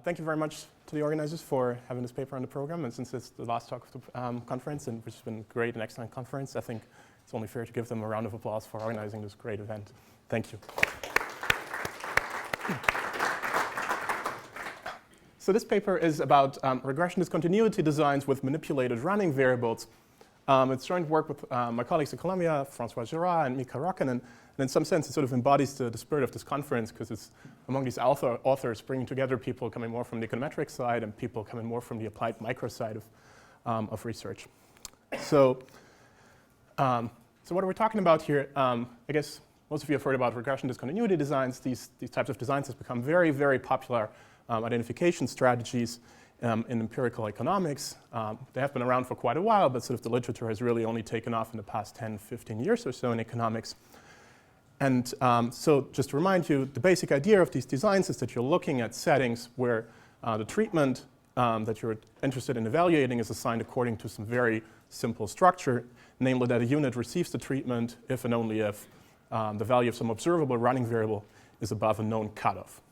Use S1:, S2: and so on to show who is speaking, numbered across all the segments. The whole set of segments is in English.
S1: Thank you very much to the organizers for having this paper on the program. And since it's the last talk of the conference, and which has been a great and excellent conference, I think it's only fair to give them a round of applause for organizing this great event. Thank you. So this paper is about regression discontinuity designs with manipulated running variables. It's joint work with my colleagues at Columbia, Francois Girard and Mika Rokkanen. And in some sense, it sort of embodies the spirit of this conference because it's among these authors bringing together people coming more from the econometric side and people coming more from the applied micro side of research. So what are we talking about here? I guess most of you have heard about regression discontinuity designs. These types of designs have become very, very popular identification strategies in empirical economics. They have been around for quite a while, but sort of the literature has really only taken off in the past 10, 15 years or so in economics. And so just to remind you, the basic idea of these designs is that you're looking at settings where the treatment that you're interested in evaluating is assigned according to some very simple structure, namely that a unit receives the treatment if and only if the value of some observable running variable is above a known cutoff.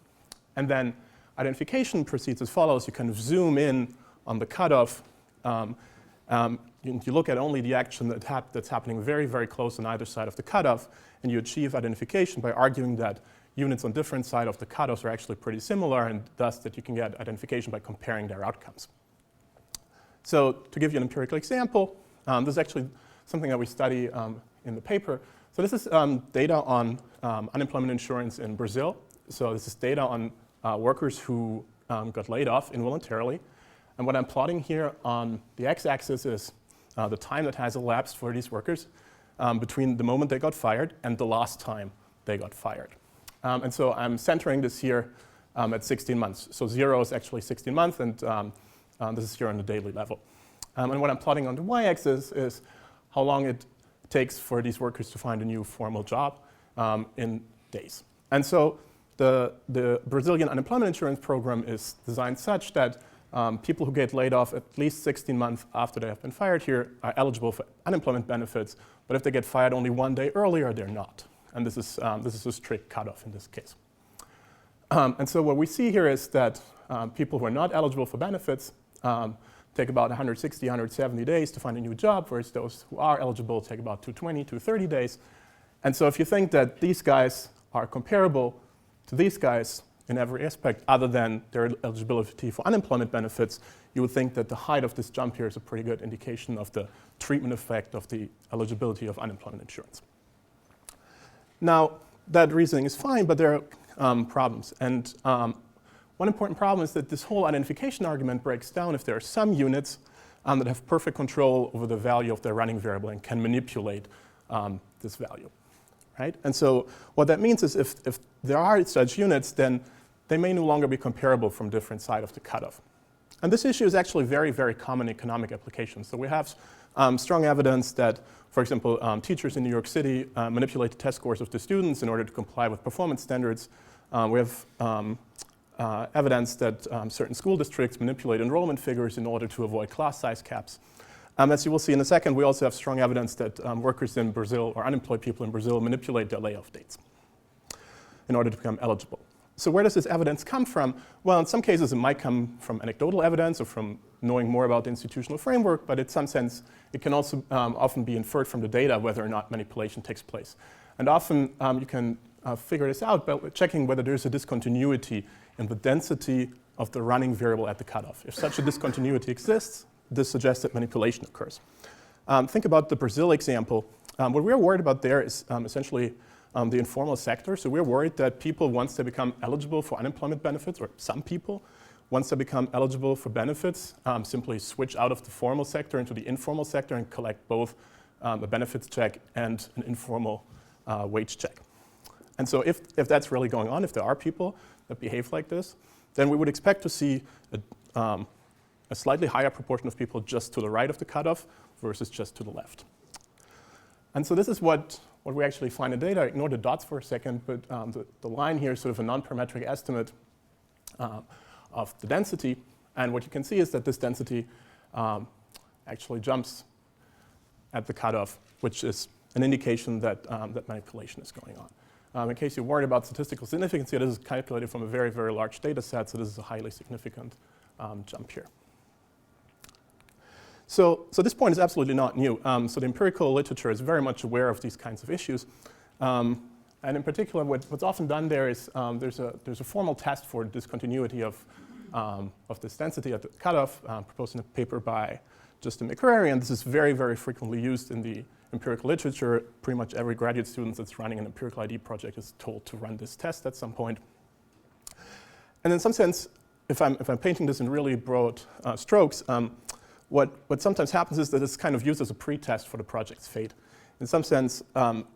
S1: And then identification proceeds as follows. You kind of zoom in on the cutoff. You look at only the action that's happening very, very close on either side of the cutoff, and you achieve identification by arguing that units on different sides of the cutoffs are actually pretty similar, and thus that you can get identification by comparing their outcomes. So to give you an empirical example, this is actually something that we study in the paper. So this is data on unemployment insurance in Brazil. So this is data on workers who got laid off involuntarily. And what I'm plotting here on the x-axis is the time that has elapsed for these workers between the moment they got fired and the last time they got fired. And so I'm centering this here at 16 months. So 0 is actually 16 months, and this is here on the daily level. And what I'm plotting on the y-axis is how long it takes for these workers to find a new formal job in days. And so the Brazilian unemployment insurance program is designed such that people who get laid off at least 16 months after they have been fired here are eligible for unemployment benefits, but if they get fired only 1 day earlier, they're not. And this is a strict cutoff in this case. And so what we see here is that people who are not eligible for benefits take about 160, 170 days to find a new job, whereas those who are eligible take about 220, 230 days. And so if you think that these guys are comparable to these guys in every aspect other than their eligibility for unemployment benefits, you would think that the height of this jump here is a pretty good indication of the treatment effect of the eligibility of unemployment insurance. Now, that reasoning is fine, but there are problems. And one important problem is that this whole identification argument breaks down if there are some units that have perfect control over the value of their running variable and can manipulate this value. Right? And so what that means is if there are such units, then they may no longer be comparable from different sides of the cutoff. And this issue is actually very, very common in economic applications. So we have strong evidence that, for example, teachers in New York City manipulate the test scores of the students in order to comply with performance standards. We have evidence that certain school districts manipulate enrollment figures in order to avoid class size caps. As you will see in a second, we also have strong evidence that workers in Brazil or unemployed people in Brazil manipulate their layoff dates in order to become eligible. So where does this evidence come from? Well, in some cases it might come from anecdotal evidence or from knowing more about the institutional framework, but in some sense it can also often be inferred from the data whether or not manipulation takes place. And often you can figure this out by checking whether there's a discontinuity in the density of the running variable at the cutoff. If such a discontinuity exists, this suggests that manipulation occurs. Think about the Brazil example. What we're worried about there is essentially the informal sector. So we're worried that people, once they become eligible for unemployment benefits, or some people, once they become eligible for benefits, simply switch out of the formal sector into the informal sector and collect both a benefits check and an informal wage check. And so if that's really going on, if there are people that behave like this, then we would expect to see a slightly higher proportion of people just to the right of the cutoff versus just to the left. And so this is what we actually find in data. Ignore the dots for a second, but the line here is sort of a non-parametric estimate of the density. And what you can see is that this density actually jumps at the cutoff, which is an indication that that manipulation is going on. In case you're worried about statistical significance here, this is calculated from a very, very large data set, so this is a highly significant jump here. So this point is absolutely not new. So the empirical literature is very much aware of these kinds of issues. And in particular, what's often done there is there's a formal test for discontinuity of this density at the cutoff, proposed in a paper by Justin McCrary, and this is very, very frequently used in the empirical literature. Pretty much every graduate student that's running an empirical ID project is told to run this test at some point. And in some sense, if I'm painting this in really broad strokes, what sometimes happens is that it's kind of used as a pretest for the project's fate. In some sense,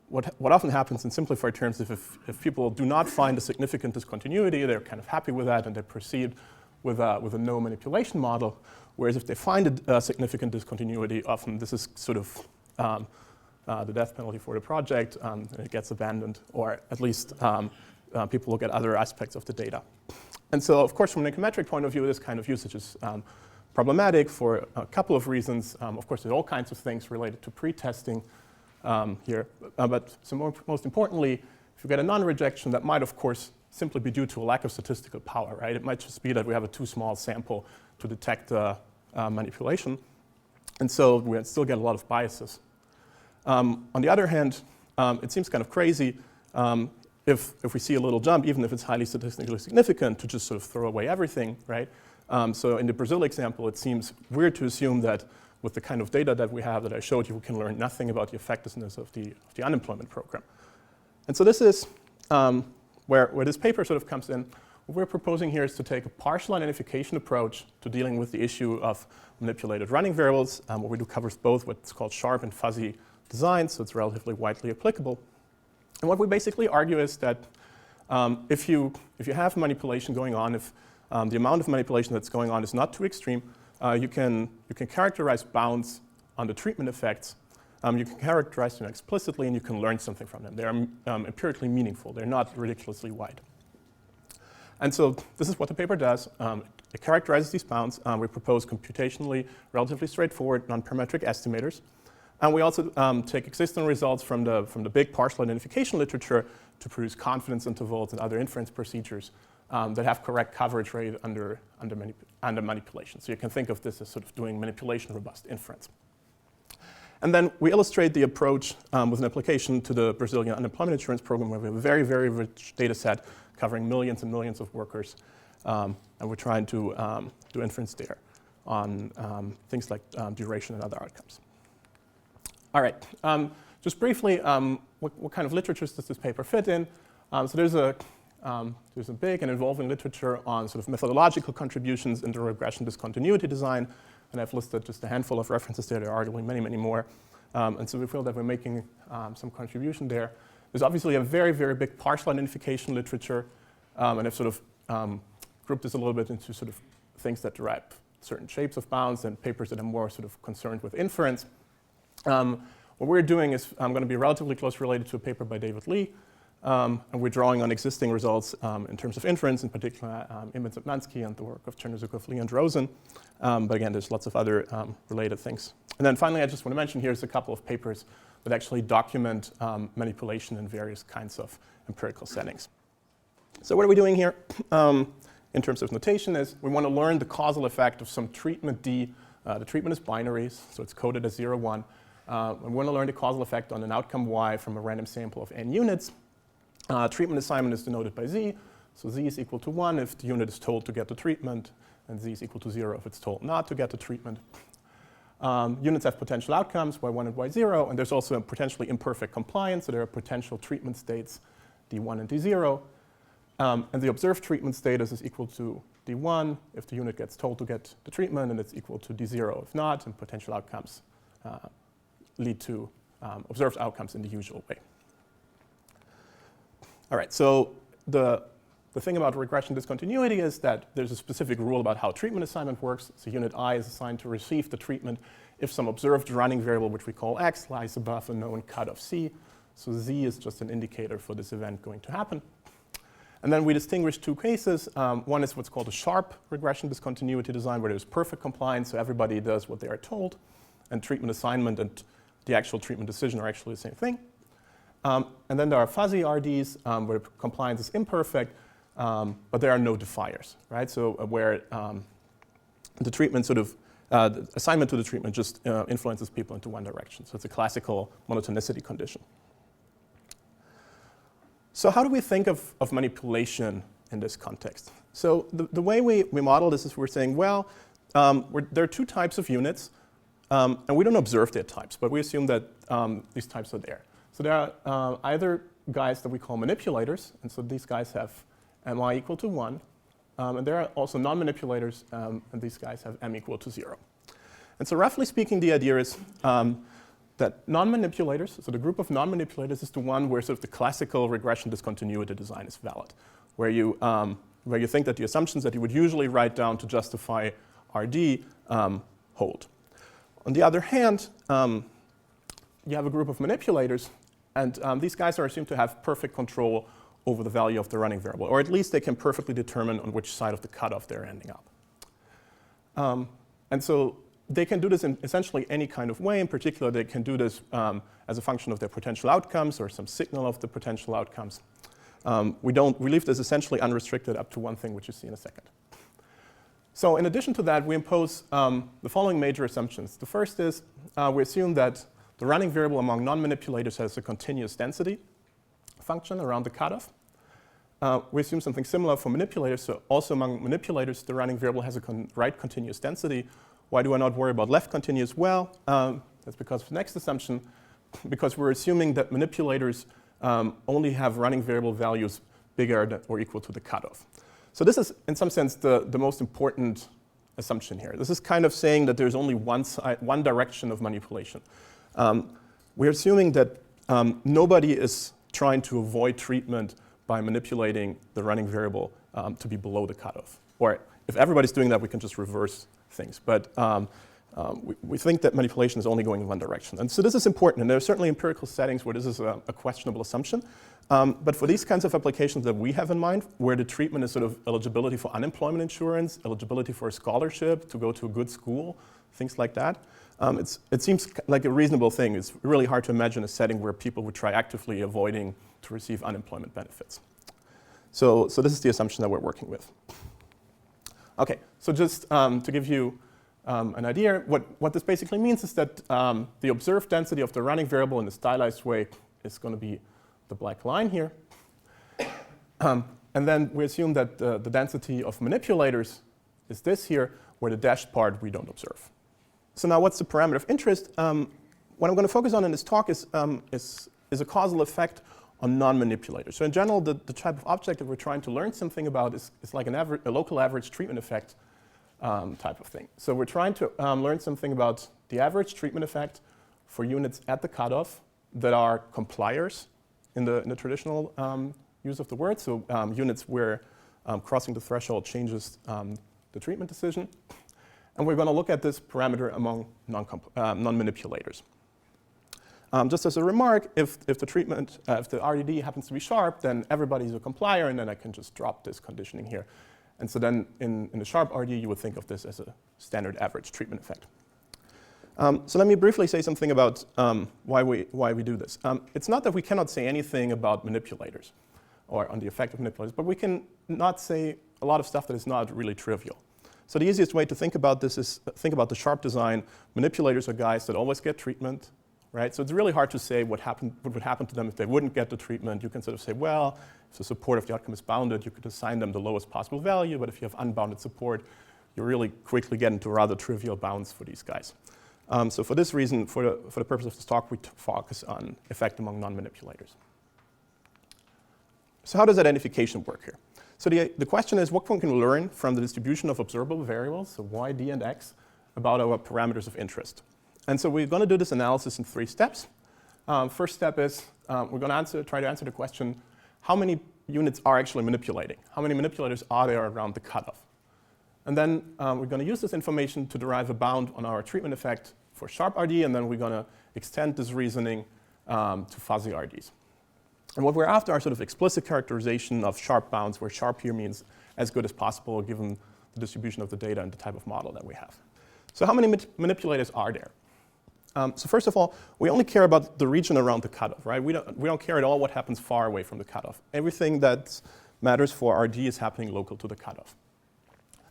S1: what often happens in simplified terms, if people do not find a significant discontinuity, they're kind of happy with that and they proceed with a no manipulation model. Whereas if they find a significant discontinuity, often this is sort of the death penalty for the project, and it gets abandoned, or at least people look at other aspects of the data. And so, of course, from an econometric point of view, this kind of usage is problematic for a couple of reasons. Of course, there's all kinds of things related to pretesting here. But most importantly, if you get a non-rejection, that might, of course, simply be due to a lack of statistical power, right? It might just be that we have a too small sample to detect manipulation. And so we still get a lot of biases. On the other hand, it seems kind of crazy if we see a little jump, even if it's highly statistically significant, to just sort of throw away everything, right? So in the Brazil example, it seems weird to assume that with the kind of data that we have that I showed you, we can learn nothing about the effectiveness of the unemployment program. And so this is where this paper sort of comes in. What we're proposing here is to take a partial identification approach to dealing with the issue of manipulated running variables. What we do covers both what's called sharp and fuzzy designs, so it's relatively widely applicable. And what we basically argue is that if you have manipulation going on, if the amount of manipulation that's going on is not too extreme, you can characterize bounds on the treatment effects. You can characterize them explicitly, and you can learn something from them. They are empirically meaningful. They're not ridiculously wide. And so this is what the paper does. It characterizes these bounds. We propose computationally relatively straightforward non-parametric estimators. And we also take existing results from the big partial identification literature to produce confidence intervals and other inference procedures that have correct coverage rate under manipulation. So you can think of this as sort of doing manipulation-robust inference. And then we illustrate the approach with an application to the Brazilian unemployment insurance program, where we have a very, very rich data set covering millions and millions of workers. And we're trying to do inference there on things like duration and other outcomes. All right, just briefly, what kind of literatures does this paper fit in? So there's a big and evolving literature on sort of methodological contributions into regression discontinuity design, and I've listed just a handful of references there. There are arguably many, many more. And so we feel that we're making some contribution there. There's obviously a very, very big partial identification literature, and I've sort of grouped this a little bit into sort of things that derive certain shapes of bounds and papers that are more sort of concerned with inference. What we're doing is going to be relatively close related to a paper by David Lee, and we're drawing on existing results in terms of inference, in particular Imad Zepmansky and the work of Chernozhukov, Lee, and Rosen. But again, there's lots of other related things. And then finally, I just want to mention here's a couple of papers that actually document manipulation in various kinds of empirical settings. So what are we doing here in terms of notation is we want to learn the causal effect of some treatment D. The treatment is binaries, so it's coded as 0, 1. We want to learn the causal effect on an outcome y from a random sample of n units. Treatment assignment is denoted by z, so z is equal to 1 if the unit is told to get the treatment, and z is equal to 0 if it's told not to get the treatment. Units have potential outcomes, y1 and y0, and there's also a potentially imperfect compliance, so there are potential treatment states, d1 and d0. And the observed treatment status is equal to d1 if the unit gets told to get the treatment, and it's equal to d0 if not, and potential outcomes lead to observed outcomes in the usual way. All right, so the thing about regression discontinuity is that there's a specific rule about how treatment assignment works. So unit I is assigned to receive the treatment if some observed running variable, which we call x, lies above a known cutoff c. So z is just an indicator for this event going to happen. And then we distinguish two cases. One is what's called a sharp regression discontinuity design, where there's perfect compliance, so everybody does what they are told, and treatment assignment and the actual treatment decision are actually the same thing. And then there are fuzzy RDs where compliance is imperfect, but there are no defiers, right? So where the treatment sort of, the assignment to the treatment just influences people into one direction. So it's a classical monotonicity condition. So how do we think of manipulation in this context? So the way we model this is we're saying, well, there are two types of units, and we don't observe their types, but we assume that these types are there. So there are either guys that we call manipulators, and so these guys have my equal to 1, and there are also non-manipulators, and these guys have m equal to 0. And so roughly speaking, the idea is that non-manipulators, so the group of non-manipulators is the one where sort of the classical regression discontinuity design is valid, where you think that the assumptions that you would usually write down to justify RD hold. On the other hand, you have a group of manipulators, and these guys are assumed to have perfect control over the value of the running variable, or at least they can perfectly determine on which side of the cutoff they're ending up. And so they can do this in essentially any kind of way. In particular, they can do this as a function of their potential outcomes or some signal of the potential outcomes. We leave this essentially unrestricted up to one thing, which you see in a second. So in addition to that, we impose the following major assumptions. The first is we assume that the running variable among non-manipulators has a continuous density function around the cutoff. We assume something similar for manipulators. So also among manipulators, the running variable has a right continuous density. Why do I not worry about left continuous? Well, that's because of the next assumption, because we're assuming that manipulators only have running variable values bigger than or equal to the cutoff. So this is, in some sense, the most important assumption here. This is kind of saying that there's only one direction of manipulation. We're assuming that nobody is trying to avoid treatment by manipulating the running variable to be below the cutoff. Or if everybody's doing that, we can just reverse things. But we think that manipulation is only going in one direction. And so this is important. And there are certainly empirical settings where this is a questionable assumption. But for these kinds of applications that we have in mind, where the treatment is sort of eligibility for unemployment insurance, eligibility for a scholarship, to go to a good school, things like that, it seems like a reasonable thing. It's really hard to imagine a setting where people would try actively avoiding to receive unemployment benefits. So this is the assumption that we're working with. Okay, so just to give you an idea, what this basically means is that the observed density of the running variable in the stylized way is going to be the black line here. And then we assume that the density of manipulators is this here, where the dashed part we don't observe. So now what's the parameter of interest? What I'm going to focus on in this talk is a causal effect on non-manipulators. So in general, the type of object that we're trying to learn something about is like a local average treatment effect type of thing. So we're trying to learn something about the average treatment effect for units at the cutoff that are compliers in the traditional use of the word. So units where crossing the threshold changes the treatment decision. And we're going to look at this parameter among non-manipulators. Just as a remark, if the treatment, if the RDD happens to be sharp, then everybody's a complier, and then I can just drop this conditioning here. And so then in the sharp RD, you would think of this as a standard average treatment effect. So let me briefly say something about why we do this. It's not that we cannot say anything about manipulators or on the effect of manipulators, but we can not say a lot of stuff that is not really trivial. So the easiest way to think about this is think about the sharp design. Manipulators are guys that always get treatment, right? So it's really hard to say what would happen to them if they wouldn't get the treatment. You can sort of say, well, if the support of the outcome is bounded, you could assign them the lowest possible value. But if you have unbounded support, you really quickly get into rather trivial bounds for these guys. So for this reason, for the purpose of this talk, we focus on effect among non-manipulators. So how does identification work here? So the question is, what can we learn from the distribution of observable variables, so y, d, and x, about our parameters of interest? And so we're going to do this analysis in 3 steps. First step is we're going to try to answer the question, how many units are actually manipulating? How many manipulators are there around the cutoff? And then we're going to use this information to derive a bound on our treatment effect for sharp RD, and then we're going to extend this reasoning to fuzzy RDs. And what we're after are sort of explicit characterization of sharp bounds, where sharp here means as good as possible given the distribution of the data and the type of model that we have. So how many manipulators are there? So first of all, we only care about the region around the cutoff, right? We don't care at all what happens far away from the cutoff. Everything that matters for RD is happening local to the cutoff.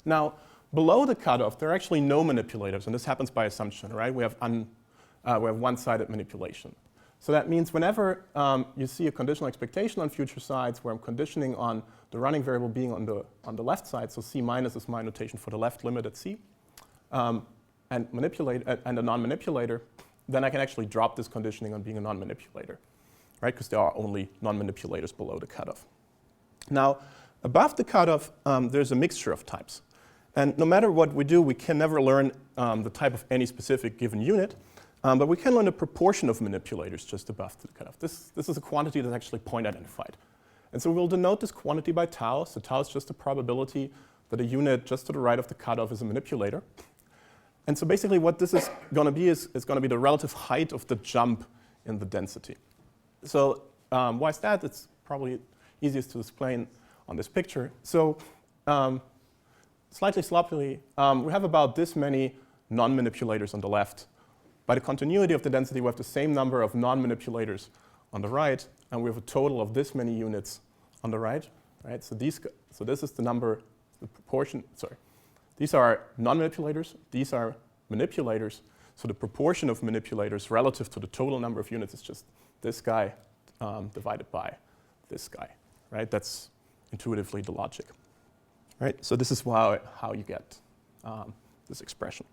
S1: Now, below the cutoff, there are actually no manipulators, and this happens by assumption, right? We have one-sided manipulation. So that means whenever you see a conditional expectation on future sides where I'm conditioning on the running variable being on the left side, so C minus is my notation for the left limit at C, and a non-manipulator, then I can actually drop this conditioning on being a non-manipulator, right? Because there are only non-manipulators below the cutoff. Now, above the cutoff, there's a mixture of types. And no matter what we do, we can never learn the type of any specific given unit, but we can learn the proportion of manipulators just above the cutoff. This is a quantity that's actually point identified. And so we'll denote this quantity by tau. So tau is just the probability that a unit just to the right of the cutoff is a manipulator. And so basically what this is going to be is going to be the relative height of the jump in the density. So why is that? It's probably easiest to explain on this picture. So slightly sloppily, we have about this many non-manipulators on the left. By the continuity of the density, we have the same number of non-manipulators on the right, and we have a total of this many units on the right. Right? So this is the number, the proportion, sorry. These are non-manipulators, these are manipulators. So the proportion of manipulators relative to the total number of units is just this guy divided by this guy, right? That's intuitively the logic, right? So this is how you get this expression.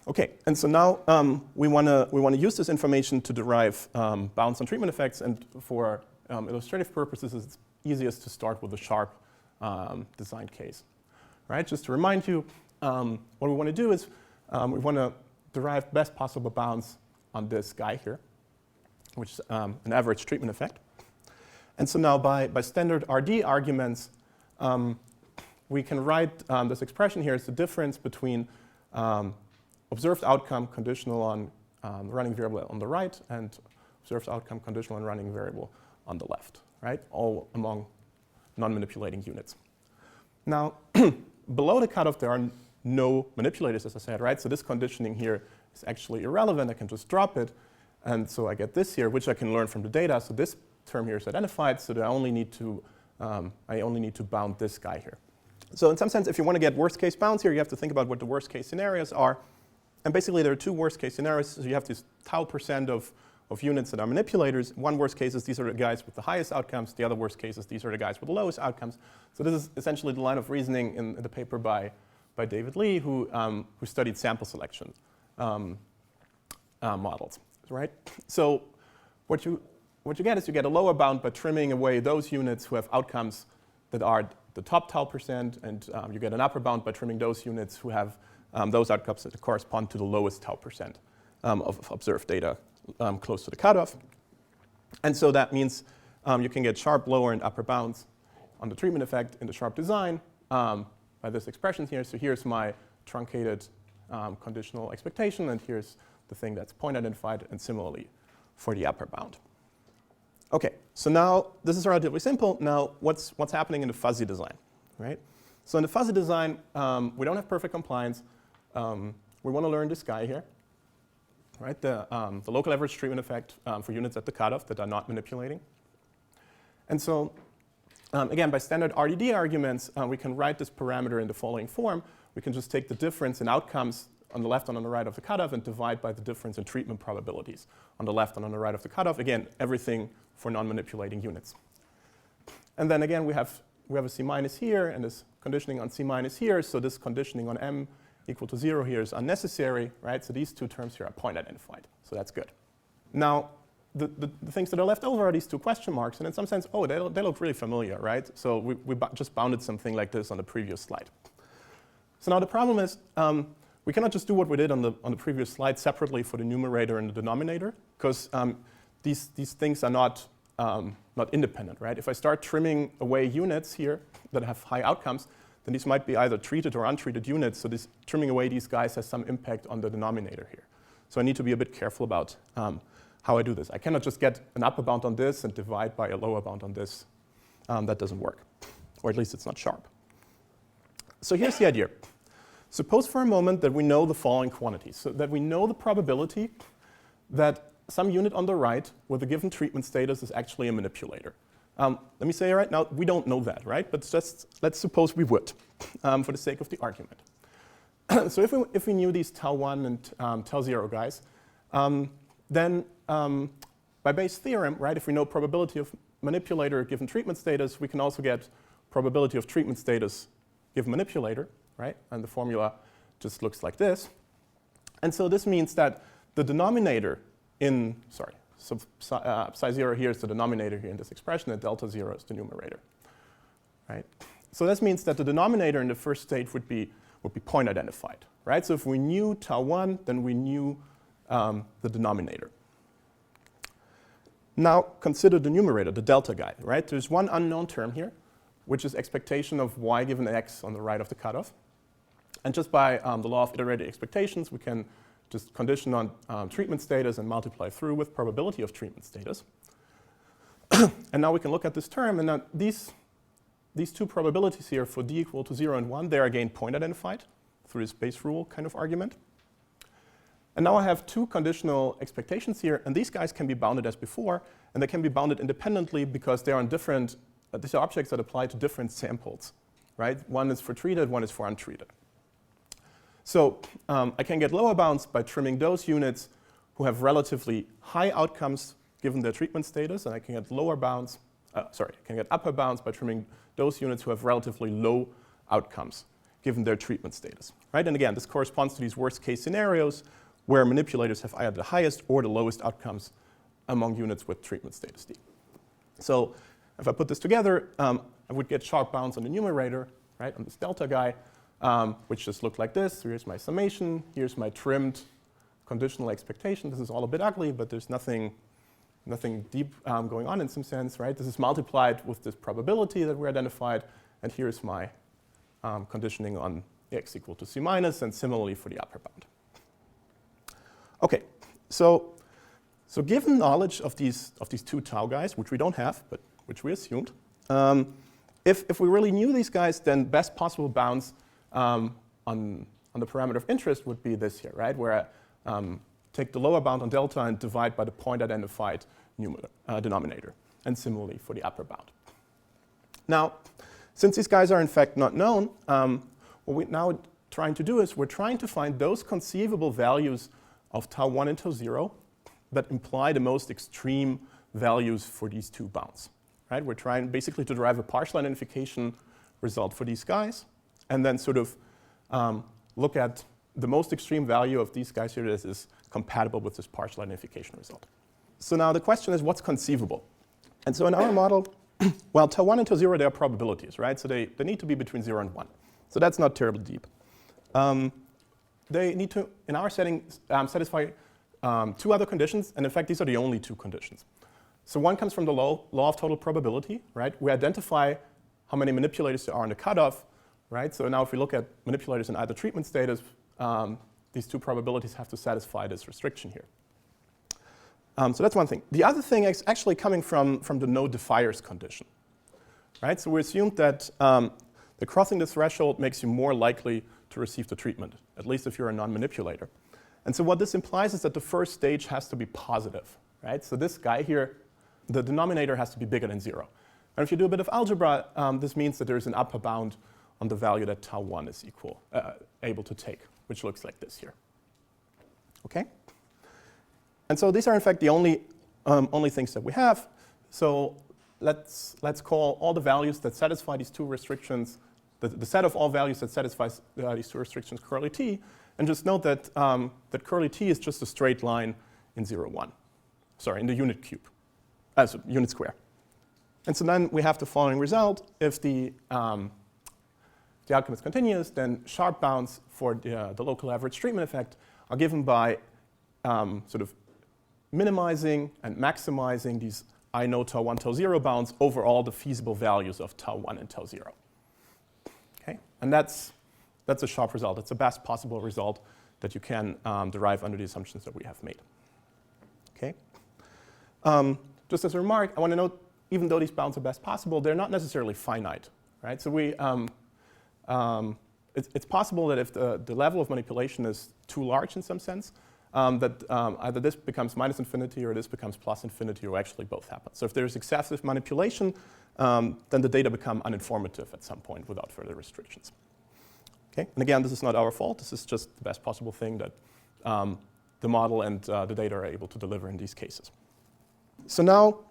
S1: Okay, and so now we want to use this information to derive bounds on treatment effects, and for illustrative purposes, it's easiest to start with a sharp design case, right? Just to remind you, what we want to do is we want to derive best possible bounds on this guy here, which is an average treatment effect. And so now by standard RD arguments, we can write this expression here as the difference between observed outcome conditional on the running variable on the right and observed outcome conditional on running variable on the left, right? All among non-manipulating units. Now, below the cutoff, there are no manipulators, as I said, right? So this conditioning here is actually irrelevant. I can just drop it. And so I get this here, which I can learn from the data. So this term here is identified, so that I only need to bound this guy here. So in some sense, if you want to get worst case bounds here, you have to think about what the worst case scenarios are. And basically, there are two worst case scenarios. So you have this tau percent of units that are manipulators. One worst case is these are the guys with the highest outcomes. The other worst case is these are the guys with the lowest outcomes. So this is essentially the line of reasoning in the paper by David Lee, who studied sample selection models, right? So what you get is you get a lower bound by trimming away those units who have outcomes that are the top tau percent, and you get an upper bound by trimming those units who have those outcomes that correspond to the lowest tau percent of observed data close to the cutoff. And so that means you can get sharp lower and upper bounds on the treatment effect in the sharp design by this expression here. So here's my truncated conditional expectation, and here's the thing that's point identified, and similarly for the upper bound. Okay, so now this is relatively simple. Now what's happening in the fuzzy design, right? So in the fuzzy design, we don't have perfect compliance. We want to learn this guy here, right? The local average treatment effect for units at the cutoff that are not manipulating. And so again, by standard RDD arguments, we can write this parameter in the following form. We can just take the difference in outcomes on the left and on the right of the cutoff and divide by the difference in treatment probabilities on the left and on the right of the cutoff. Again, everything for non-manipulating units. And then again, we have a C minus here and this conditioning on C minus here. So this conditioning on M equal to 0 here is unnecessary, right? So these two terms here are point identified. So that's good. Now, the things that are left over are these two question marks. And in some sense, oh, they look really familiar, right? So we just bounded something like this on the previous slide. So now the problem is we cannot just do what we did on the previous slide separately for the numerator and the denominator, because these things are not independent, right? If I start trimming away units here that have high outcomes, then these might be either treated or untreated units. So this trimming away these guys has some impact on the denominator here. So I need to be a bit careful about how I do this. I cannot just get an upper bound on this and divide by a lower bound on this. That doesn't work, or at least it's not sharp. So here's the idea. Suppose for a moment that we know the following quantities, so that we know the probability that some unit on the right with a given treatment status is actually a manipulator. Let me say right now, we don't know that, right? But just let's suppose we would, for the sake of the argument. So if we knew these tau1 and tau0 guys, then by Bayes' theorem, right, if we know probability of manipulator given treatment status, we can also get probability of treatment status given manipulator, right? And the formula just looks like this. And so this means that the denominator in, so psi 0 here is the denominator here in this expression, and delta 0 is the numerator, right? So this means that the denominator in the first state would be point identified, right? So if we knew tau1, then we knew the denominator. Now consider the numerator, the delta guy, right? There's one unknown term here, which is expectation of y given x on the right of the cutoff. And just by the law of iterated expectations, we can just condition on treatment status and multiply through with probability of treatment status. And now we can look at this term, and now these two probabilities here for d equal to 0 and 1, they are again point identified through this Bayes rule kind of argument. And now I have two conditional expectations here, and these guys can be bounded as before, and they can be bounded independently because they are on different, these are objects that apply to different samples, right? One is for treated, one is for untreated. So I can get lower bounds by trimming those units who have relatively high outcomes given their treatment status, and I can get lower bounds, I can get upper bounds by trimming those units who have relatively low outcomes given their treatment status, right? And again, this corresponds to these worst case scenarios where manipulators have either the highest or the lowest outcomes among units with treatment status D. So if I put this together, I would get sharp bounds on the numerator, right, on this delta guy, which just look like this. So here's my summation, here's my trimmed conditional expectation. This is all a bit ugly, but there's nothing deep going on in some sense, right? This is multiplied with this probability that we identified, and here's my conditioning on x equal to c minus, and similarly for the upper bound. Okay, so given knowledge of these two tau guys, which we don't have, but which we assumed, if we really knew these guys, then best possible bounds on the parameter of interest would be this here, right? Where I take the lower bound on delta and divide by the point identified denominator, and similarly for the upper bound. Now, since these guys are in fact not known, what we're now trying to do is we're trying to find those conceivable values of tau1 and tau0 that imply the most extreme values for these two bounds, right? We're trying basically to derive a partial identification result for these guys, and then sort of look at the most extreme value of these guys here that is compatible with this partial identification result. So now the question is, what's conceivable? And so in our model, well, tau1 and tau0, they are probabilities, right? So they need to be between 0 and 1. So that's not terribly deep. They need to, in our setting, satisfy two other conditions, and in fact, these are the only two conditions. So one comes from the law of total probability, right? We identify how many manipulators there are in the cutoff, right? So now if we look at manipulators in either treatment status, these two probabilities have to satisfy this restriction here. So that's one thing. The other thing is actually coming from the no defiers condition, right? So we assumed that the crossing the threshold makes you more likely to receive the treatment, at least if you're a non-manipulator. And so what this implies is that the first stage has to be positive, right? So this guy here, the denominator has to be bigger than 0. And if you do a bit of algebra, this means that there's an upper bound on the value that tau1 is able to take, which looks like this here. Okay? And so these are in fact the only things that we have. So let's call all the values that satisfy these two restrictions, the set of all values that satisfies these two restrictions curly t, and just note that that curly t is just a straight line in 0, 1. Sorry, in the unit cube, so unit square. And so then we have the following result. If the outcome is continuous, then sharp bounds for the local average treatment effect are given by sort of minimizing and maximizing these I know tau1, tau0 bounds over all the feasible values of tau1 and tau0. Okay? And that's a sharp result. It's the best possible result that you can derive under the assumptions that we have made. Okay? Just as a remark, I want to note, even though these bounds are best possible, they're not necessarily finite. Right? So it's possible that if the level of manipulation is too large in some sense, that either this becomes minus infinity or this becomes plus infinity, or actually both happen. So if there's excessive manipulation, then the data become uninformative at some point without further restrictions. Okay? And again, this is not our fault. This is just the best possible thing that the model and the data are able to deliver in these cases. So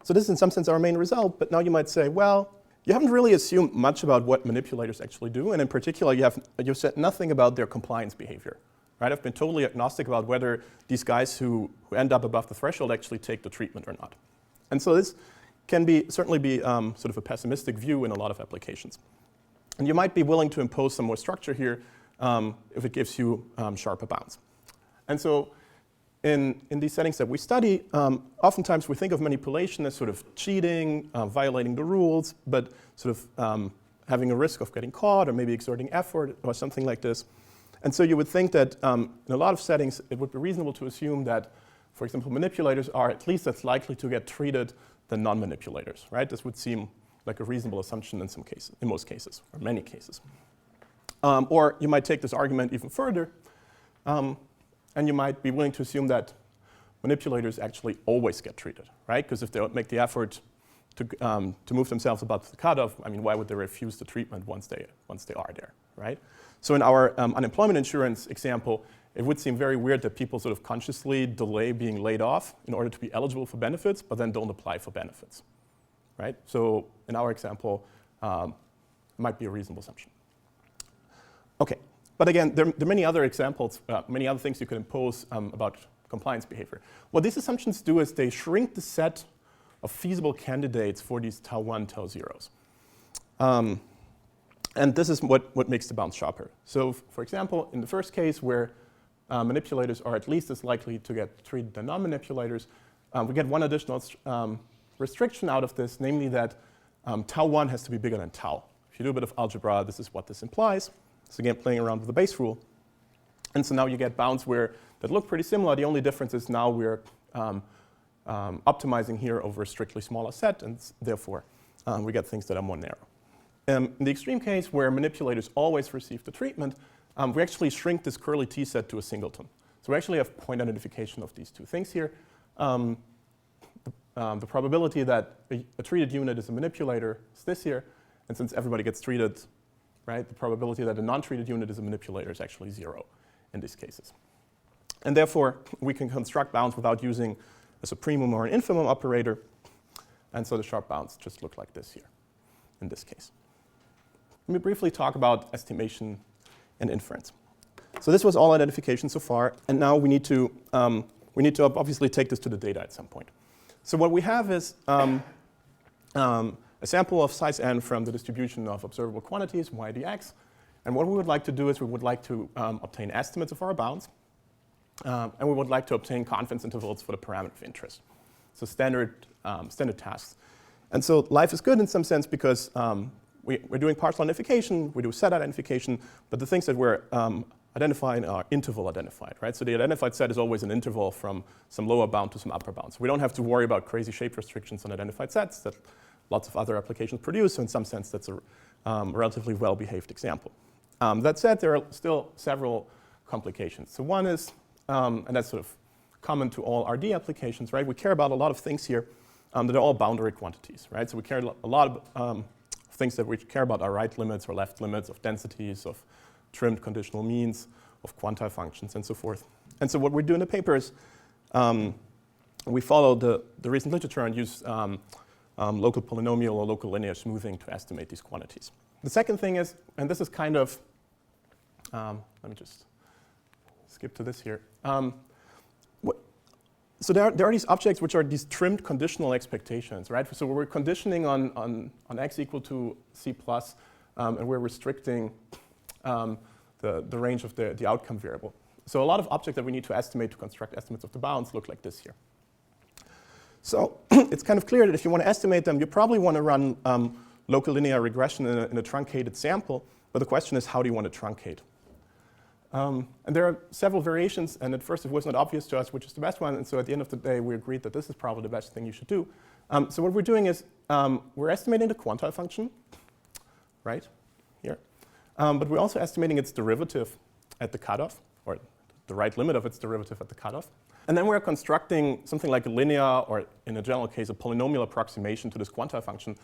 S1: this is in some sense our main result, but now you might say, well, you haven't really assumed much about what manipulators actually do, and in particular, you've said nothing about their compliance behavior. Right? I've been totally agnostic about whether these guys who end up above the threshold actually take the treatment or not. And so this can certainly be sort of a pessimistic view in a lot of applications. And you might be willing to impose some more structure here if it gives you sharper bounds. And so in these settings that we study, oftentimes we think of manipulation as sort of cheating, violating the rules, but sort of having a risk of getting caught or maybe exerting effort or something like this. And so you would think that in a lot of settings, it would be reasonable to assume that, for example, manipulators are at least as likely to get treated than non-manipulators, right? This would seem like a reasonable assumption in some cases, in most cases, or many cases. Or you might take this argument even further, and you might be willing to assume that manipulators actually always get treated, right? Because if they don't make the effort to move themselves above the cutoff, I mean, why would they refuse the treatment once they are there, right? So in our unemployment insurance example, it would seem very weird that people sort of consciously delay being laid off in order to be eligible for benefits, but then don't apply for benefits, right? So in our example, it might be a reasonable assumption. Okay, but again, there are many other examples, many other things you could impose about compliance behavior. What these assumptions do is they shrink the set of feasible candidates for these tau 1, tau 0s. And this is what makes the bounds sharper. So for example, in the first case where manipulators are at least as likely to get treated than non-manipulators, we get one additional restriction out of this, namely that tau 1 has to be bigger than tau. If you do a bit of algebra, this is what this implies. So again, playing around with the base rule. And so now you get bounds that look pretty similar. The only difference is now we're optimizing here over a strictly smaller set, and therefore we get things that are more narrow. In the extreme case where manipulators always receive the treatment, we actually shrink this curly T set to a singleton. So we actually have point identification of these two things here. The probability that a treated unit is a manipulator is this here, and since everybody gets treated, right, the probability that a non-treated unit is a manipulator is actually 0 in these cases. And therefore, we can construct bounds without using a supremum or an infimum operator, and so the sharp bounds just look like this here in this case. Let me briefly talk about estimation and inference. So this was all identification so far, and now we need to obviously take this to the data at some point. So what we have is a sample of size n from the distribution of observable quantities, y dx, and what we would like to do is we would like to obtain estimates of our bounds, and we would like to obtain confidence intervals for the parameter of interest. So standard tasks. And so life is good in some sense because we're doing partial identification, we do set identification, but the things that we're identifying are interval identified, right? So the identified set is always an interval from some lower bound to some upper bound. So we don't have to worry about crazy shape restrictions on identified sets that lots of other applications produce. So in some sense, that's a relatively well-behaved example. That said, there are still several complications. So one is, and that's sort of common to all RD applications, right? We care about a lot of things here that are all boundary quantities, right? So we care a lot of things that we care about are right limits or left limits of densities, of trimmed conditional means, of quantile functions, and so forth. And so what we do in the paper is we follow the recent literature and use local polynomial or local linear smoothing to estimate these quantities. The second thing is, and this is kind of, let me just skip to this here. So there are these objects which are these trimmed conditional expectations, right? So we're conditioning on x equal to c plus, and we're restricting the range of the outcome variable. So a lot of objects that we need to estimate to construct estimates of the bounds look like this here. So it's kind of clear that if you want to estimate them, you probably want to run local linear regression in a truncated sample, but the question is, how do you want to truncate? And there are several variations, and at first it was not obvious to us which is the best one, and so at the end of the day we agreed that this is probably the best thing you should do. So what we're doing is we're estimating the quantile function, right, here, but we're also estimating its derivative at the cutoff, or the right limit of its derivative at the cutoff. And then we're constructing something like a linear, or in a general case, a polynomial approximation to this quantile function.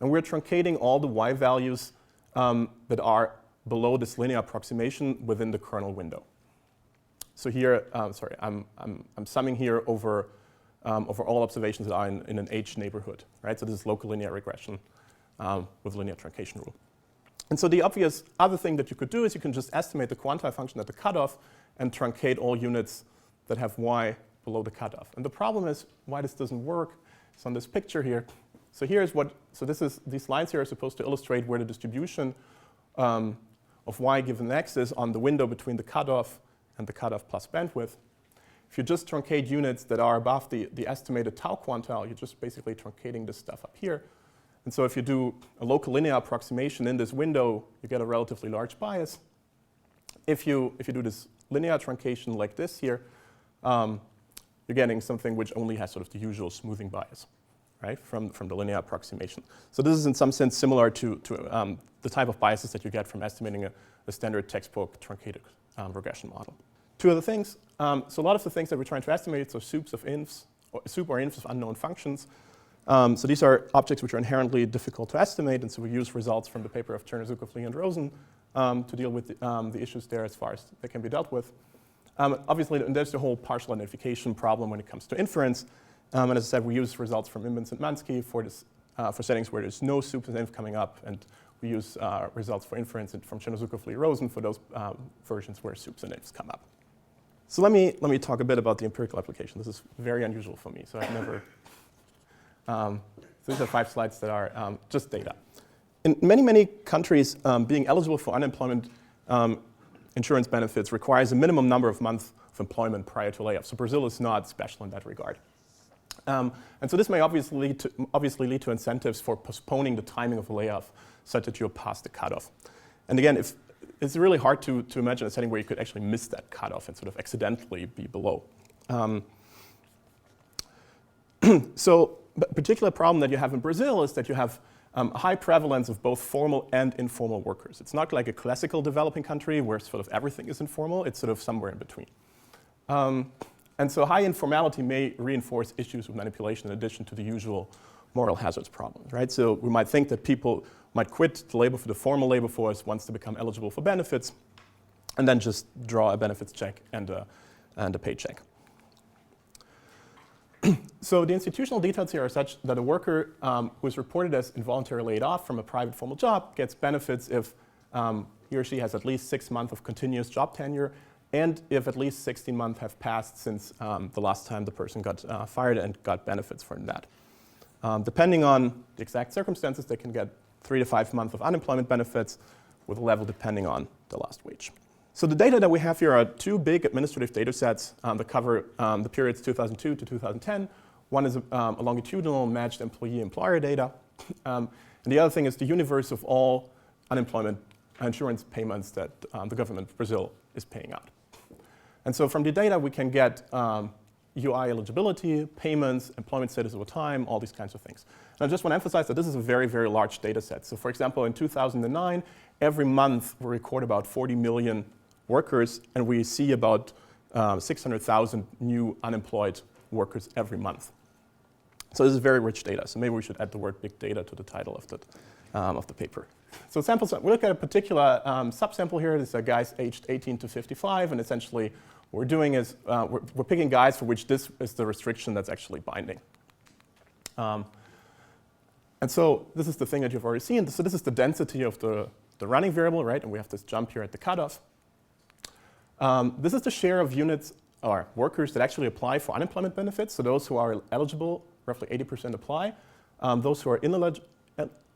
S1: And we're truncating all the y values that are below this linear approximation within the kernel window. So here, I'm summing here over all observations that are in an H neighborhood, right? So this is local linear regression with linear truncation rule. And so the obvious other thing that you could do is you can just estimate the quantile function at the cutoff and truncate all units that have y below the cutoff. And the problem is why this doesn't work. It's on this picture here. So these lines here are supposed to illustrate where the distribution of y given x is on the window between the cutoff and the cutoff plus bandwidth. If you just truncate units that are above the estimated tau quantile, you're just basically truncating this stuff up here. And so if you do a local linear approximation in this window, you get a relatively large bias. If you do this linear truncation like this here, you're getting something which only has sort of the usual smoothing bias, right, from the linear approximation. So this is in some sense similar to the type of biases that you get from estimating a standard textbook truncated regression model. Two other things. So a lot of the things that we're trying to estimate are soup or infs of unknown functions. So these are objects which are inherently difficult to estimate, and so we use results from the paper of Turner, Zukov, Lee, and Rosen to deal with the issues there as far as they can be dealt with. Obviously, there's the whole partial identification problem when it comes to inference. And as I said, we use results from Imbens and Mansky for settings where there's no soup and inf coming up, and we use results for inference from Turner, Zukov, Lee, Rosen for those versions where soups and infs come up. So let me talk a bit about the empirical application. This is very unusual for me, so I've never. So these are 5 slides that are just data. In many countries, being eligible for unemployment insurance benefits requires a minimum number of months of employment prior to layoff. So Brazil is not special in that regard. And so this may obviously lead to incentives for postponing the timing of a layoff such that you're past the cutoff. And again, it's really hard to imagine a setting where you could actually miss that cutoff and sort of accidentally be below. So a particular problem that you have in Brazil is that you have a high prevalence of both formal and informal workers. It's not like a classical developing country where sort of everything is informal. It's sort of somewhere in between. And so high informality may reinforce issues with manipulation in addition to the usual moral hazards problems, right? So we might think that people might quit the labor for the formal labor force once they become eligible for benefits, and then just draw a benefits check and a paycheck. So the institutional details here are such that a worker who is reported as involuntarily laid off from a private formal job gets benefits if he or she has at least 6 months of continuous job tenure, and if at least 16 months have passed since the last time the person got fired and got benefits from that. Depending on the exact circumstances, they can get 3 to 5 months of unemployment benefits with a level depending on the last wage. So the data that we have here are 2 big administrative data sets that cover the periods 2002 to 2010. One is a longitudinal matched employee-employer data. And the other thing is the universe of all unemployment insurance payments that the government of Brazil is paying out. And so from the data, we can get UI eligibility, payments, employment status over time, all these kinds of things. And I just want to emphasize that this is a very, very large data set. So for example, in 2009, every month we record about 40 million workers, and we see about 600,000 new unemployed workers every month. So this is very rich data. So maybe we should add the word big data to the title of the paper. So samples, we look at a particular subsample here. These are guys aged 18 to 55, and essentially what we're doing is we're picking guys for which this is the restriction that's actually binding. And so this is the thing that you've already seen. So this is the density of the running variable, right? And we have this jump here at the cutoff. This is the share of units or workers that actually apply for unemployment benefits. So those who are eligible, roughly 80% apply. Those who are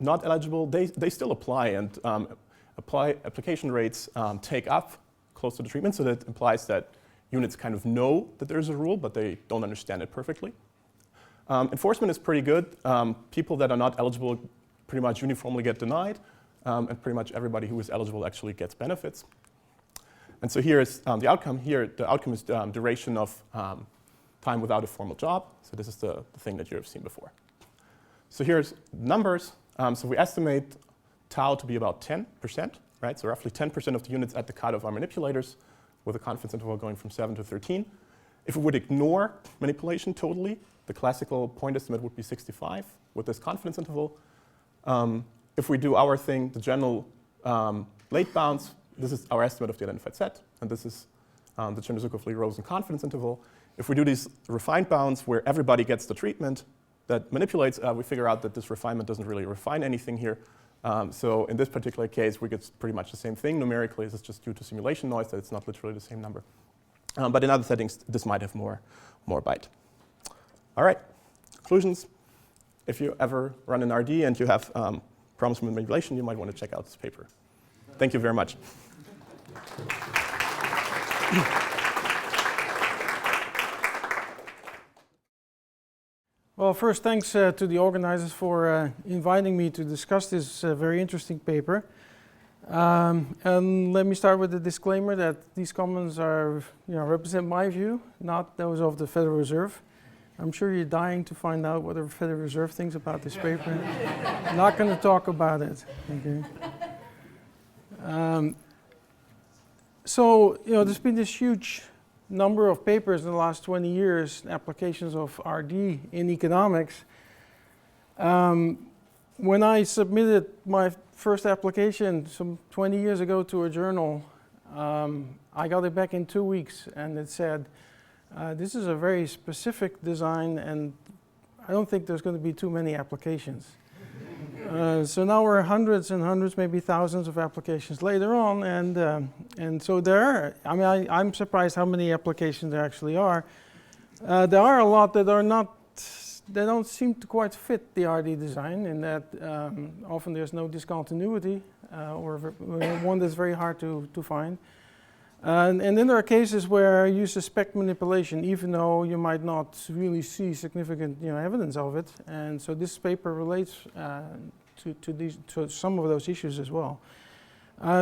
S1: not eligible, they still apply, and application rates take up close to the treatment. So that implies that units kind of know that there's a rule, but they don't understand it perfectly. Enforcement is pretty good. People that are not eligible pretty much uniformly get denied, and pretty much everybody who is eligible actually gets benefits. And so here is the outcome. Here, the outcome is duration of time without a formal job. So this is the thing that you have seen before. So here's numbers. So we estimate tau to be about 10%, right? So roughly 10% of the units at the cutoff are manipulators, with a confidence interval going from 7 to 13. If we would ignore manipulation totally, the classical point estimate would be 65 with this confidence interval. If we do our thing, the general late bounds, this is our estimate of the identified set, and this is the Chernyshevsky-Rosen confidence interval. If we do these refined bounds where everybody gets the treatment that manipulates, we figure out that this refinement doesn't really refine anything here. So in this particular case, we get pretty much the same thing numerically. This is just due to simulation noise that it's not literally the same number. But in other settings, this might have more bite. All right, conclusions. If you ever run an RD and you have problems with manipulation, you might want to check out this paper. Thank you very much.
S2: Well, first, thanks to the organizers for inviting me to discuss this very interesting paper. And let me start with the disclaimer that these comments are, represent my view, not those of the Federal Reserve. I'm sure you're dying to find out what the Federal Reserve thinks about this paper. I'm not going to talk about it. Okay. So, there's been this huge number of papers in the last 20 years, applications of RD in economics. When I submitted my first application some 20 years ago to a journal, I got it back in 2 weeks, and it said, this is a very specific design, and I don't think there's going to be too many applications. So now we're hundreds and hundreds, maybe thousands of applications later on, and so I'm surprised how many applications there actually are. There are a lot that are not, they don't seem to quite fit the RD design in that often there's no discontinuity or one that's very hard to find. And then there are cases where you suspect manipulation, even though you might not really see significant evidence of it. And so this paper relates to some of those issues as well.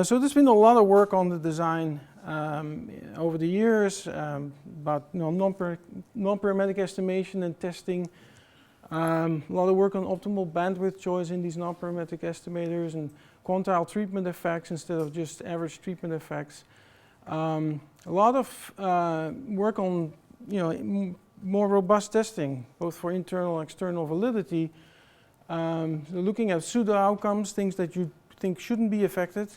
S2: So there's been a lot of work on the design over the years, about non-parametric estimation and testing. A lot of work on optimal bandwidth choice in these non-parametric estimators and quantile treatment effects instead of just average treatment effects. A lot of work on more robust testing, both for internal and external validity, looking at pseudo outcomes, things that you think shouldn't be affected,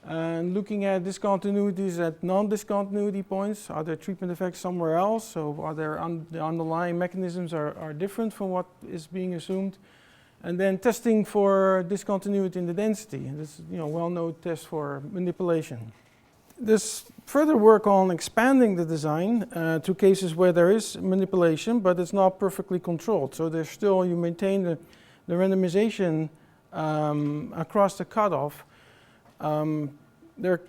S2: and looking at discontinuities at non-discontinuity points. Are there treatment effects somewhere else? So are there the underlying mechanisms are different from what is being assumed? And then testing for discontinuity in the density. This is well-known test for manipulation. There's further work on expanding the design to cases where there is manipulation, but it's not perfectly controlled. So there's still, you maintain the randomization across the cutoff. There are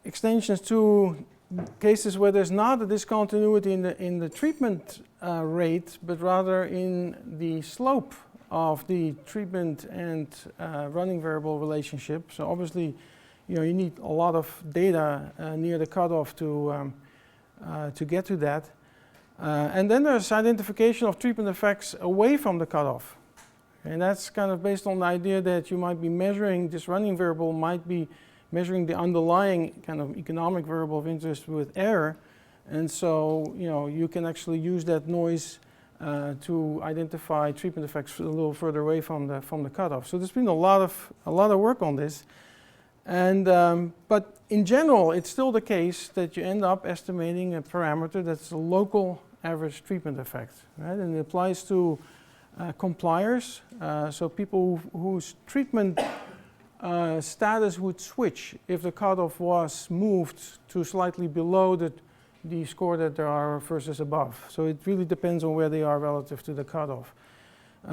S2: extensions to cases where there's not a discontinuity in the treatment rate, but rather in the slope of the treatment and running variable relationship. So obviously, you need a lot of data near the cutoff to get to that. And then there's identification of treatment effects away from the cutoff. And that's kind of based on the idea that you might be measuring, this running variable might be measuring the underlying kind of economic variable of interest with error. And so, you can actually use that noise to identify treatment effects a little further away from the cutoff. So there's been a lot of work on this. And, but in general, it's still the case that you end up estimating a parameter that's a local average treatment effect, right? And it applies to compliers, so people whose treatment status would switch if the cutoff was moved to slightly below the score that there are versus above. So it really depends on where they are relative to the cutoff.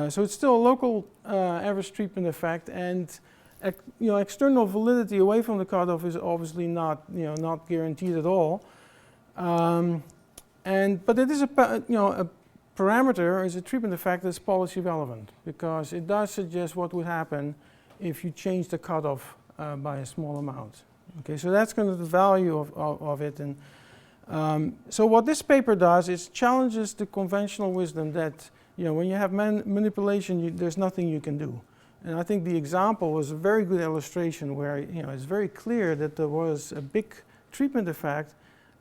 S2: So it's still a local average treatment effect, and external validity away from the cutoff is obviously not guaranteed at all. But it is a parameter is a treatment effect that's policy relevant because it does suggest what would happen if you change the cutoff by a small amount. Okay, so that's kind of the value of it. And so what this paper does is challenges the conventional wisdom that when you have manipulation, there's nothing you can do. And I think the example was a very good illustration where it's very clear that there was a big treatment effect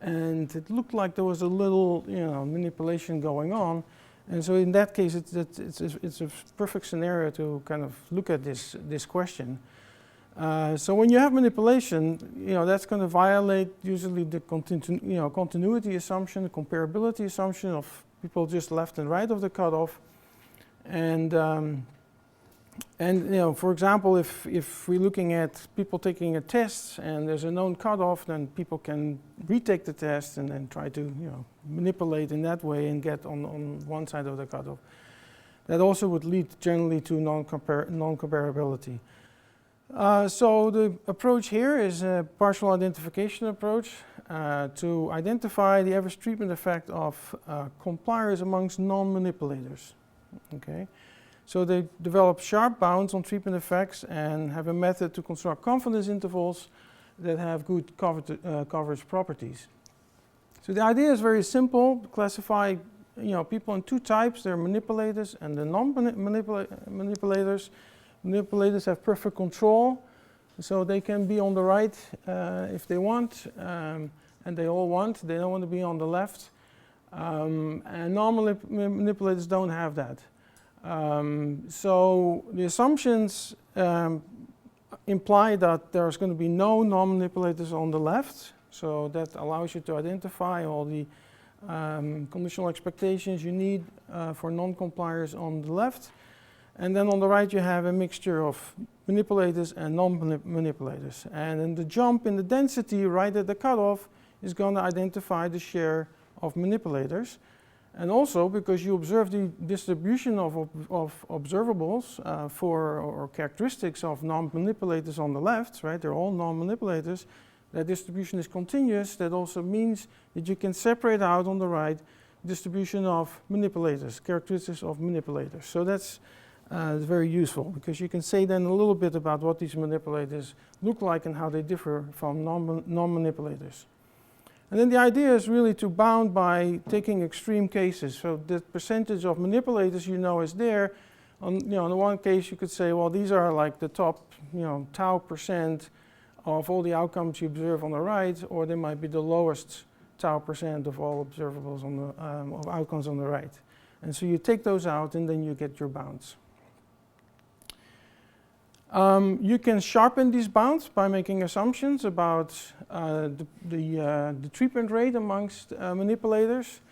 S2: and it looked like there was a little, manipulation going on. And so in that case, it's a perfect scenario to kind of look at this question. So when you have manipulation, that's going to violate usually the continuity assumption, the comparability assumption of people just left and right of the cutoff. And for example, if we're looking at people taking a test and there's a known cutoff, then people can retake the test and then try to manipulate in that way and get on one side of the cutoff. That also would lead generally to non-comparability. So the approach here is a partial identification approach to identify the average treatment effect of compliers amongst non-manipulators. Okay. So they develop sharp bounds on treatment effects and have a method to construct confidence intervals that have good coverage properties. So the idea is very simple. Classify people in two types. There are manipulators and the non-manipulators. Manipulators have perfect control, so they can be on the right if they want, and they all want. They don't want to be on the left. And non-manipulators don't have that. So the assumptions imply that there's going to be no non-manipulators on the left. So that allows you to identify all the conditional expectations you need for non-compliers on the left. And then on the right you have a mixture of manipulators and non-manipulators. And then the jump in the density right at the cutoff is going to identify the share of manipulators. And also because you observe the distribution of observables or characteristics of non-manipulators on the left, right? They're all non-manipulators. That distribution is continuous. That also means that you can separate out on the right distribution of manipulators, characteristics of manipulators. So that's very useful because you can say then a little bit about what these manipulators look like and how they differ from non-manipulators. And then the idea is really to bound by taking extreme cases. So the percentage of manipulators is there. In the one case you could say, well, these are like the top tau % of all the outcomes you observe on the right, or they might be the lowest tau % of all observables on the of outcomes on the right. And so you take those out and then you get your bounds. You can sharpen these bounds by making assumptions about the treatment rate amongst manipulators.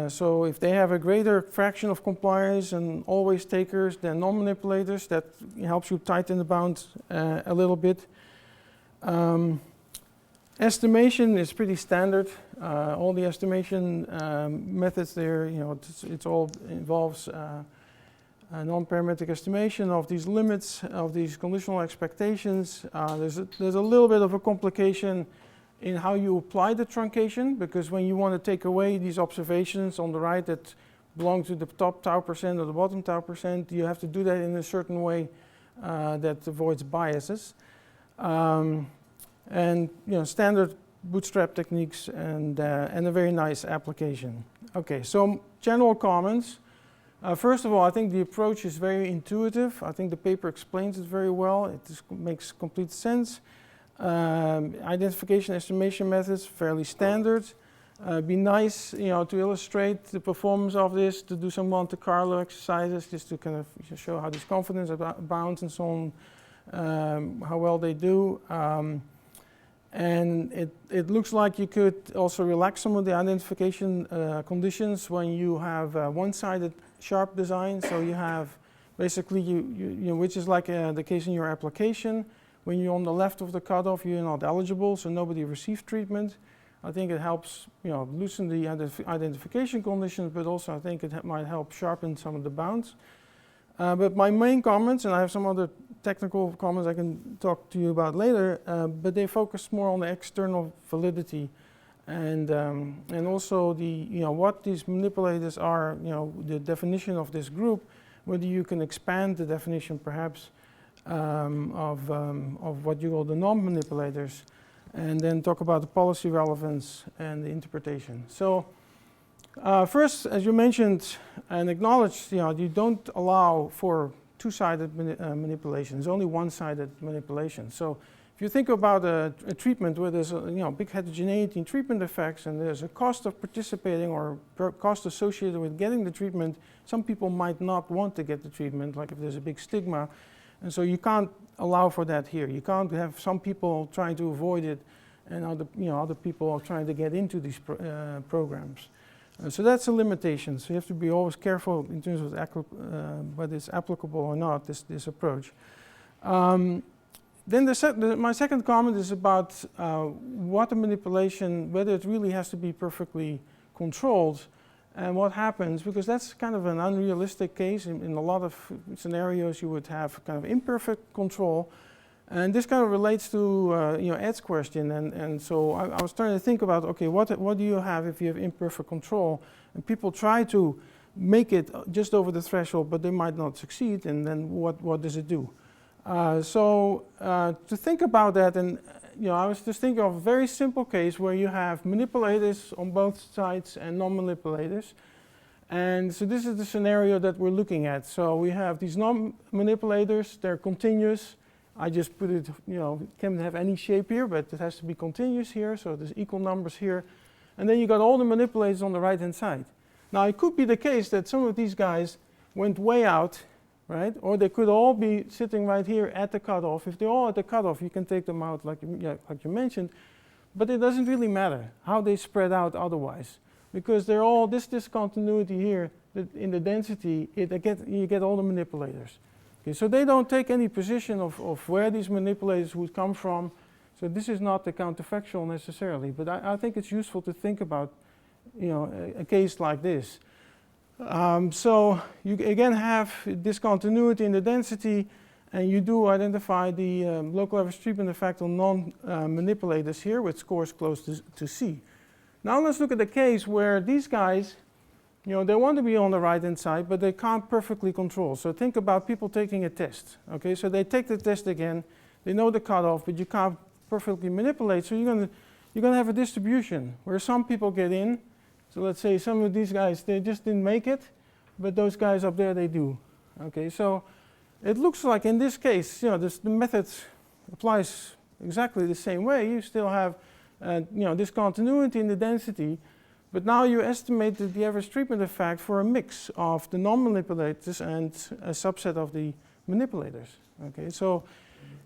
S2: So if they have a greater fraction of compliers and always takers than non-manipulators, that helps you tighten the bounds a little bit. Estimation is pretty standard. All the estimation methods there, it all involves non-parametric estimation of these limits, of these conditional expectations. There's a little bit of a complication in how you apply the truncation, because when you want to take away these observations on the right that belong to the top tau % or the bottom tau %, you have to do that in a certain way that avoids biases. And standard bootstrap techniques and a very nice application. Okay, so general comments. First of all, I think the approach is very intuitive. I think the paper explains it very well. It makes complete sense. Identification estimation methods, fairly standard. Be nice, to illustrate the performance of this, to do some Monte Carlo exercises, just to kind of show how these confidence bounds and so on, how well they do. And it looks like you could also relax some of the identification conditions when you have one-sided sharp design. So you have basically, which is like the case in your application. When you're on the left of the cutoff, you're not eligible, so nobody receives treatment. I think it helps, loosen the identification conditions, but also I think it might help sharpen some of the bounds. But my main comments, and I have some other technical comments I can talk to you about later, but they focus more on the external validity and also the what these manipulators are, the definition of this group, whether you can expand the definition perhaps of what you call the non-manipulators, and then talk about the policy relevance and the interpretation. So first, as you mentioned and acknowledged, you don't allow for two-sided manipulation. It's only one-sided manipulation. So if you think about a treatment where there's a big heterogeneity in treatment effects and there's a cost of participating or cost associated with getting the treatment, some people might not want to get the treatment, like if there's a big stigma. And so you can't allow for that here. You can't have some people trying to avoid it and other people are trying to get into these programs. So that's a limitation. So you have to be always careful in terms of whether it's applicable or not, this approach. Then my second comment is about what the manipulation, whether it really has to be perfectly controlled and what happens, because that's kind of an unrealistic case. In a lot of scenarios you would have kind of imperfect control. And this kind of relates to Ed's question. And so I was trying to think about, okay, what do you have if you have imperfect control? And people try to make it just over the threshold, but they might not succeed. And then what does it do? To think about that, and I was just thinking of a very simple case where you have manipulators on both sides and non-manipulators. And so this is the scenario that we're looking at. So we have these non-manipulators, they're continuous. I just put it, can't have any shape here, but it has to be continuous here, so there's equal numbers here. And then you got all the manipulators on the right-hand side. Now it could be the case that some of these guys went way out, right? Or they could all be sitting right here at the cutoff. If they're all at the cutoff, you can take them out like you mentioned, but it doesn't really matter how they spread out otherwise, because they're all, this discontinuity here, in the density, you get all the manipulators. Okay, so they don't take any position of where these manipulators would come from. So this is not the counterfactual necessarily, but I think it's useful to think about a case like this. So you again have discontinuity in the density, and you do identify the local average treatment effect on non-manipulators here with scores close to C. Now let's look at the case where these guys, they want to be on the right-hand side, but they can't perfectly control. So think about people taking a test. Okay, so they take the test again, they know the cutoff, but you can't perfectly manipulate. So you're gonna have a distribution where some people get in. So let's say some of these guys, they just didn't make it, but those guys up there, they do. Okay, so it looks like in this case, the method applies exactly the same way. You still have, discontinuity in the density, but now you estimate the average treatment effect for a mix of the non-manipulators and a subset of the manipulators. Okay, so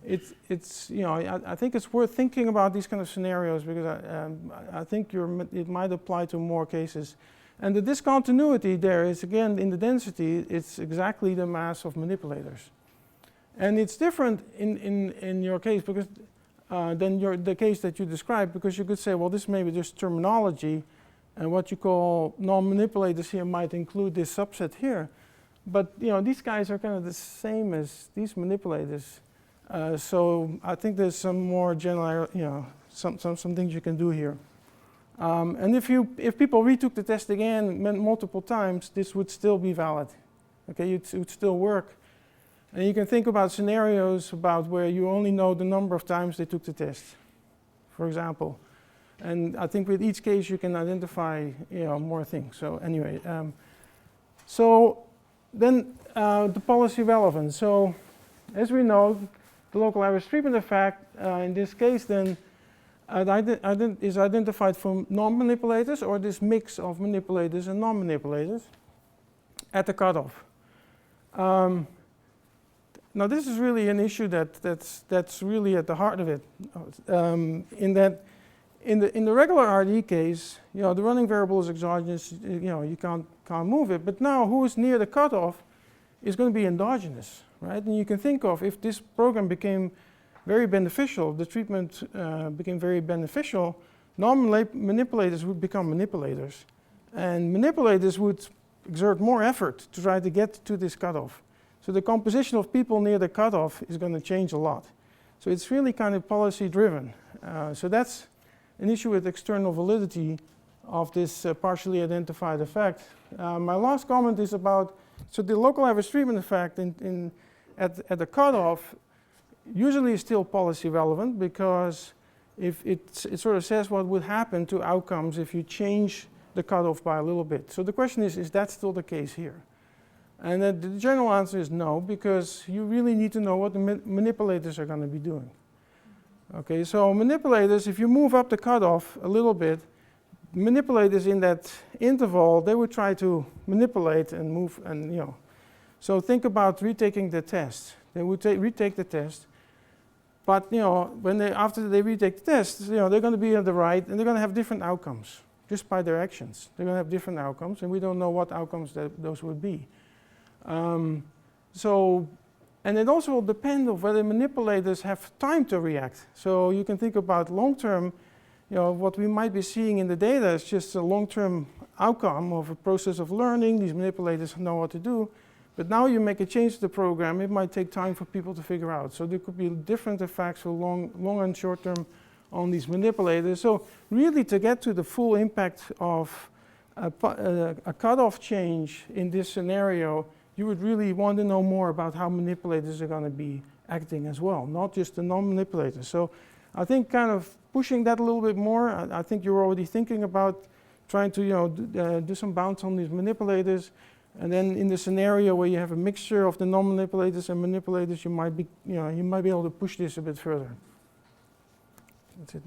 S2: I think it's worth thinking about these kind of scenarios, because I think it might apply to more cases. And the discontinuity there is, again, in the density, it's exactly the mass of manipulators. And it's different in your case because than the case that you described, because you could say, well, this may be just terminology, and what you call non-manipulators here might include this subset here. But these guys are kind of the same as these manipulators. So I think there's some more general, some things you can do here. And if people retook the test again multiple times, this would still be valid. Okay, it would still work. And you can think about scenarios about where you only know the number of times they took the test, for example. And I think with each case you can identify more things. So anyway, so then the policy relevance. So as we know, the local average treatment effect in this case then is identified from non-manipulators, or this mix of manipulators and non-manipulators at the cutoff. Now this is really an issue that's really at the heart of it, in that in the regular RD case, the running variable is exogenous, you can't move it, but now who is near the cutoff is going to be endogenous, right? And you can think of, if this program became very beneficial, the treatment became very beneficial, non-manipulators would become manipulators. And manipulators would exert more effort to try to get to this cutoff. So the composition of people near the cutoff is going to change a lot. So it's really kind of policy driven. So that's an issue with external validity of this partially identified effect. My last comment is about, so the local average treatment effect at the cutoff usually is still policy relevant, because if it sort of says what would happen to outcomes if you change the cutoff by a little bit. So the question is that still the case here? And the general answer is no, because you really need to know what the manipulators are going to be doing. Okay, so manipulators, if you move up the cutoff a little bit, manipulators in that interval, they would try to manipulate and move, and you know. So think about retaking the test. They would retake the test, but you know, after they retake the test, you know, they're going to be on the right, and they're going to have different outcomes just by their actions. They're going to have different outcomes, and we don't know what outcomes those would be. And it also will depend on whether manipulators have time to react. So you can think about long-term, you know, what we might be seeing in the data is just a long-term outcome of a process of learning. These manipulators know what to do. But now you make a change to the program, it might take time for people to figure out. So there could be different effects for long and short term on these manipulators. So really to get to the full impact of a cutoff change in this scenario, you would really want to know more about how manipulators are going to be acting as well, not just the non-manipulators. So I think kind of pushing that a little bit more, I think you're already thinking about trying to, you know, do some bounds on these manipulators. And then in the scenario where you have a mixture of the non-manipulators and manipulators, you might be able to push this a bit further. That's it.